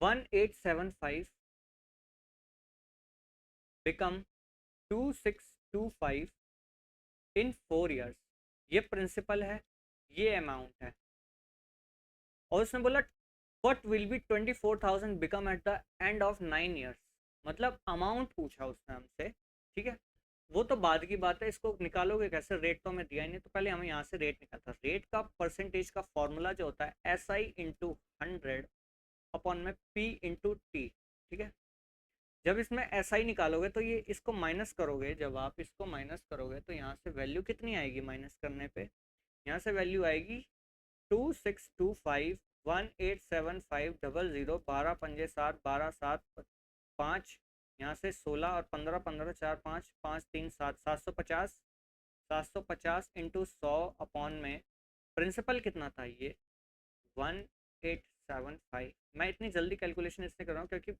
1875 become 2625 इन 4 years। ये principal है, ये अमाउंट है। और उसने बोला what will be 24,000 become at the end of 9 years। मतलब अमाउंट पूछा उसने हमसे, ठीक है। वो तो बाद की बात है, इसको निकालोगे कैसे, रेट तो हमें दिया ही नहीं, तो पहले हमें यहाँ से रेट निकालता। रेट का परसेंटेज का फॉर्मूला जो होता है SI × 100 अपॉन में P × T, ठीक है। जब इसमें SI निकालोगे तो ये इसको माइनस करोगे, जब आप इसको माइनस करोगे तो यहाँ से वैल्यू कितनी आएगी माइनस करने पे, यहाँ से वैल्यू आएगी 2625 187500, 12 पंजे 7, 12 7 5, यहाँ से 16 और 15 15 4 5 5 3 7, 750। 750 इंटू 100 अपॉन में प्रिंसिपल कितना था ये 1875। मैं इतनी जल्दी कैलकुलेशन इसलिए कर रहा हूँ क्योंकि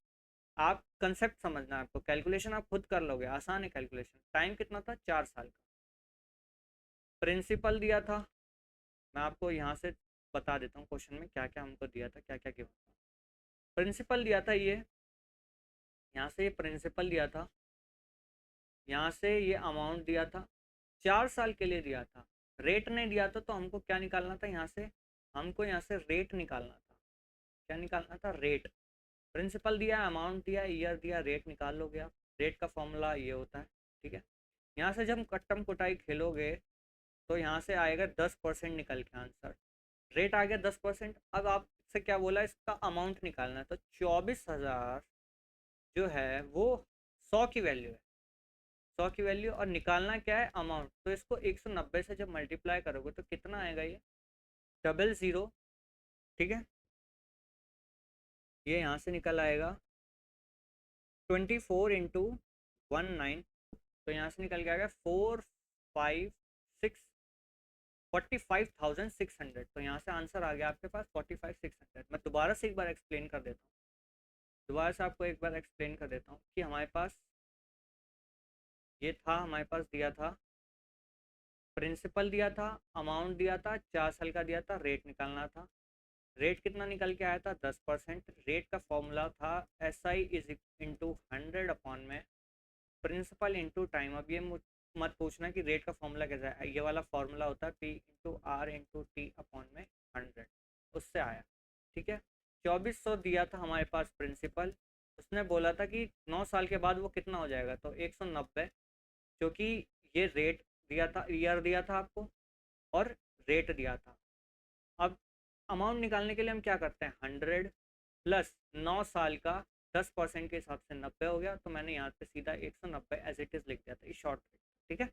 आप कंसेप्ट समझना है आपको, कैलकुलेशन आप खुद कर लोगे, आसान है कैलकुलेशन। टाइम कितना था 4 साल का। प्रिंसिपल दिया था, मैं आपको यहाँ से बता देता हूँ क्वेश्चन में क्या क्या हमको दिया था, क्या क्या गिवन था। प्रिंसिपल दिया था ये, यहाँ से ये प्रिंसिपल दिया था, यहाँ से ये अमाउंट दिया था, 4 साल के लिए दिया था। रेट नहीं दिया था तो हमको क्या निकालना था, यहाँ से हमको यहाँ से रेट निकालना था। क्या निकालना था, रेट। प्रिंसिपल दिया, अमाउंट दिया, ईयर दिया, रेट निकाल लोगे आप। रेट का फॉर्मूला ये होता है, ठीक है। यहाँ से जब कट्टम कुटाई खेलोगे तो यहाँ से आएगा 10% निकल के आंसर। रेट आ गया 10%। अब आपसे क्या बोला, इसका अमाउंट निकालना है, तो 24,000 जो है वो 100 की वैल्यू है, 100 की वैल्यू, और निकालना क्या है अमाउंट। तो इसको 190 से जब मल्टीप्लाई करोगे तो कितना आएगा, ये 00, ठीक है। ये यहाँ से निकल आएगा 24 × 19, तो यहाँ से निकल के आएगा 45,600। तो यहाँ से आंसर आ गया आपके पास 45,600। मैं दोबारा से एक बार एक्सप्लेन कर देता हूँ, दोबारा से आपको एक बार एक्सप्लेन कर देता हूँ कि हमारे पास ये था, हमारे पास दिया था प्रिंसिपल, दिया था अमाउंट, दिया था 4 साल का, दिया था रेट निकालना था। रेट कितना निकल के आया था 10%। रेट का फॉर्मूला था SI × 100 अपॉन में प्रिंसिपल इंटू टाइम। अब ये मत पूछना कि रेट का फॉर्मूला कैसा है, ये वाला फॉर्मूला होता है P × R × T अपॉन में 100, उससे आया, ठीक है। 2400 दिया था हमारे पास प्रिंसिपल, उसने बोला था कि 9 साल के बाद वो कितना हो जाएगा, तो 190, क्योंकि ये रेट दिया था, ईयर दिया था आपको, और रेट दिया था। अब अमाउंट निकालने के लिए हम क्या करते हैं, 100 प्लस 9 साल का 10% के हिसाब से 90 हो गया, तो मैंने यहाँ पे सीधा 190 एज इट इज़ लिख दिया था, इस शॉर्ट, ठीक है।